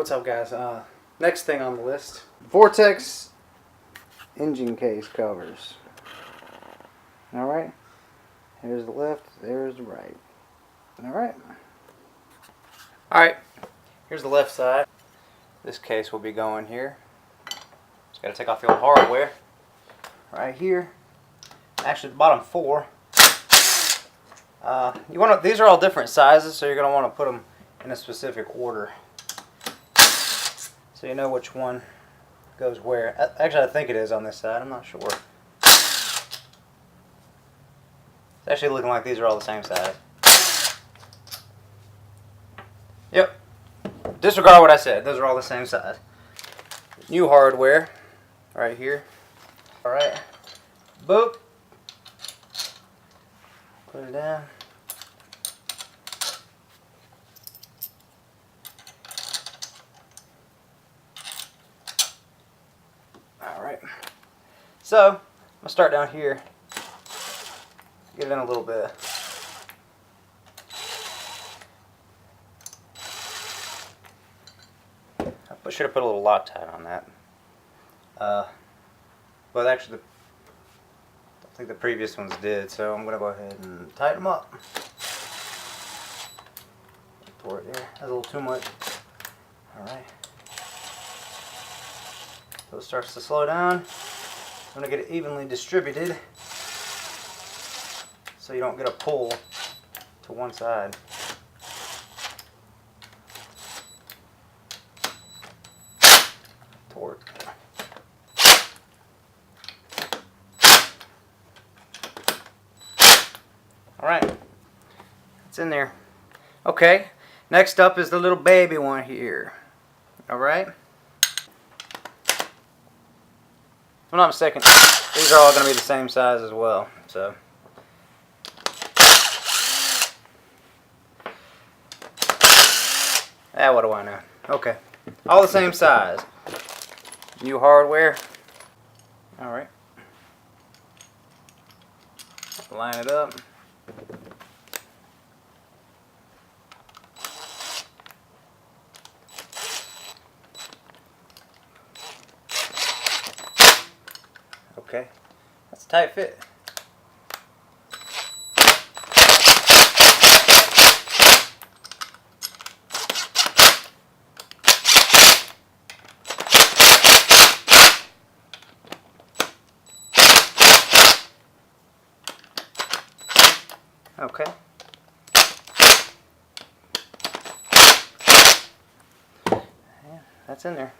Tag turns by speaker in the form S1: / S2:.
S1: What's up, guys? Next thing on the list, Vortex engine case covers. Alright, here's the left, there's the right. Alright, here's the left side. This case will be going here. Just got to take off the old hardware. Right here. Actually, the bottom four. These are all different sizes, so you're going to want to put them in a specific order, so you know which one goes where. Actually, I think it is on this side. I'm not sure. It's actually looking like these are all the same size. Yep. Disregard what I said. Those are all the same size. New hardware right here. Alright. Boop. Put it down. Alright. So, I'm going to start down here. Get it in a little bit. I should have put a little Loctite on that. But actually, I think the previous ones did, so I'm going to go ahead and tighten them up. Pour it there. That's a little too much. Alright. So it starts to slow down. I'm going to get it evenly distributed so you don't get a pull to one side. Torque. Alright, it's in there. Okay, next up is the little baby one here. Alright. If I'm not mistaken, these are all going to be the same size as well. So, what do I know? Okay, all the same size. New hardware. Alright. Line it up. Okay, that's a tight fit. Okay. Yeah, that's in there.